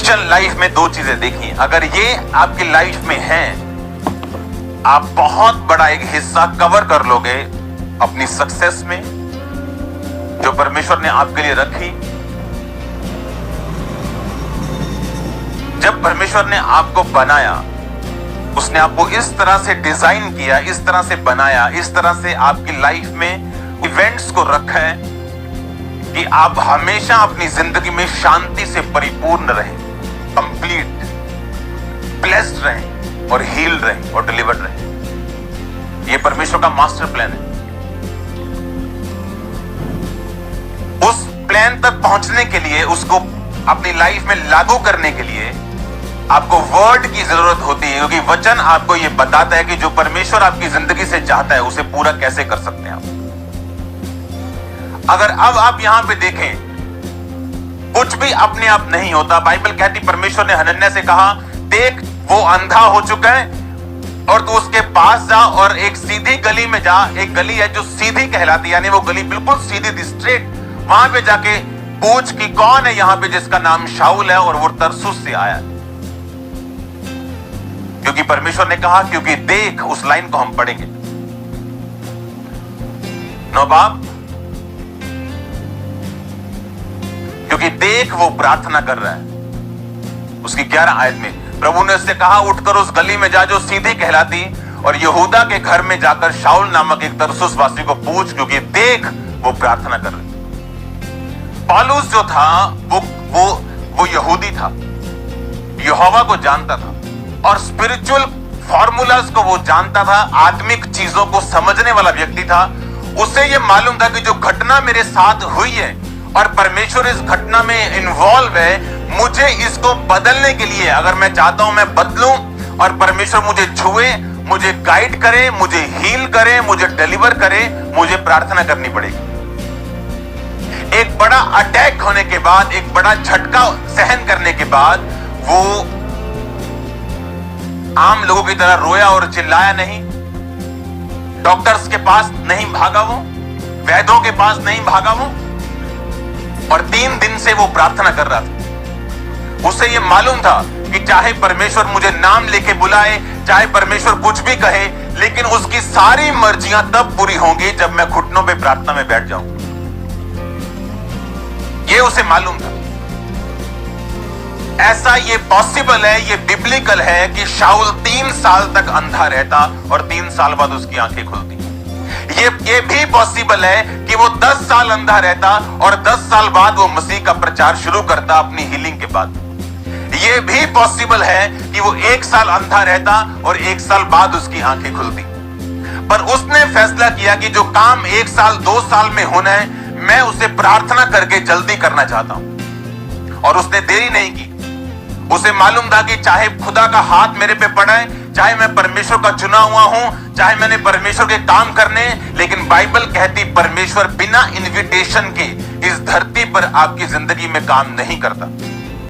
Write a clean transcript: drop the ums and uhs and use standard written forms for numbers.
Christian life में दो चीजें देखिए, अगर ये आपकी लाइफ में है, आप बहुत बड़ा एक हिस्सा कवर कर लोगे अपनी सक्सेस में जो परमेश्वर ने आपके लिए रखी। जब परमेश्वर ने आपको बनाया, उसने आपको इस तरह से डिजाइन किया, इस तरह से बनाया, इस तरह से आपकी लाइफ में इवेंट्स को रखा है कि आप हमेशा अपनी जिंदगी में शांति से परिपूर्ण रहें, कंप्लीट, ब्लेस्ड रहें और हील रहें और डिलीवर्ड रहें। यह परमेश्वर का मास्टर प्लान है। उस प्लान तक पहुंचने के लिए, उसको अपनी लाइफ में लागू करने के लिए आपको वर्ड की जरूरत होती है, क्योंकि वचन आपको यह बताता है कि जो परमेश्वर आपकी जिंदगी से चाहता है उसे पूरा कैसे कर सकते हैं आप। अगर अब आप यहां पे देखें, कुछ भी अपने आप नहीं होता। बाइबल कहती, परमेश्वर ने हनन्याह से कहा, देख वो अंधा हो चुका है और तू उसके पास जा और एक सीधी गली में जा। एक गली है जो सीधी कहलाती, यानी वो गली बिल्कुल सीधी थी, स्ट्रेट। वहां पे जाके पूछ कि कौन है यहां पे जिसका नाम शाऊल है और वो तरसुस से आया। क्योंकि परमेश्वर ने कहा, क्योंकि देख, उस लाइन को हम पढ़ेंगे। नौबाब, क्योंकि देख वो प्रार्थना कर रहा है। उसकी 11 आयत में प्रभु ने उससे कहा, उठकर उस गली में जा जो सीधी कहलाती और यहूदा के घर में जाकर शाऊल नामक एक तरसुस वासी को पूछ, क्योंकि देख वो प्रार्थना कर रहे। पौलुस जो था वो यहूदी था, यहोवा को जानता था और स्पिरिचुअल फॉर्मूलाज को वो जानता था, आत्मिक चीजों को समझने वाला व्यक्ति था। उसे ये मालूम था कि जो घटना मेरे साथ हुई है और परमेश्वर इस घटना में इन्वॉल्व है, मुझे इसको बदलने के लिए, अगर मैं चाहता हूं मैं बदलूं और परमेश्वर मुझे छुए, मुझे गाइड करे, मुझे हील करे, मुझे डिलीवर करे, मुझे प्रार्थना करनी पड़ेगी। एक बड़ा अटैक होने के बाद, एक बड़ा झटका सहन करने के बाद वो आम लोगों की तरह रोया और चिल्लाया नहीं, डॉक्टर्स के पास नहीं भागा वो, वैद्यों के पास नहीं भागा वो, और 3 दिन से वो प्रार्थना कर रहा था। उसे ये मालूम था कि चाहे परमेश्वर मुझे नाम लेके बुलाए, चाहे परमेश्वर कुछ भी कहे, लेकिन उसकी सारी मर्जियां तब पूरी होंगी जब मैं घुटनों पे प्रार्थना में बैठ जाऊं। ये उसे मालूम था। ऐसा ये पॉसिबल है, ये बिब्लिकल है कि शाऊल 3 साल तक अंधा रहता और 3 साल बाद उसकी आंखें खुलती। ये भी पॉसिबल है कि वो 10 साल अंधा रहता और 10 साल बाद वो मसीह का प्रचार शुरू करता अपनी हीलिंग के बाद। ये भी पॉसिबल है कि वो 1 साल अंधा रहता और 1 साल बाद उसकी आंखें खुलती। पर उसने फैसला किया कि जो काम 1 साल 2 साल में होना है, मैं उसे प्रार्थना करके जल्दी करना चाहता हूं। और उसने देरी नहीं की। उसे मालूम था कि चाहे खुदा का हाथ मेरे पे पड़ा है, चाहे मैं परमेश्वर का चुना हुआ हूं, चाहे मैंने परमेश्वर के काम करने, लेकिन बाइबल कहती परमेश्वर बिना इनविटेशन के इस धरती पर आपकी जिंदगी में काम नहीं करता।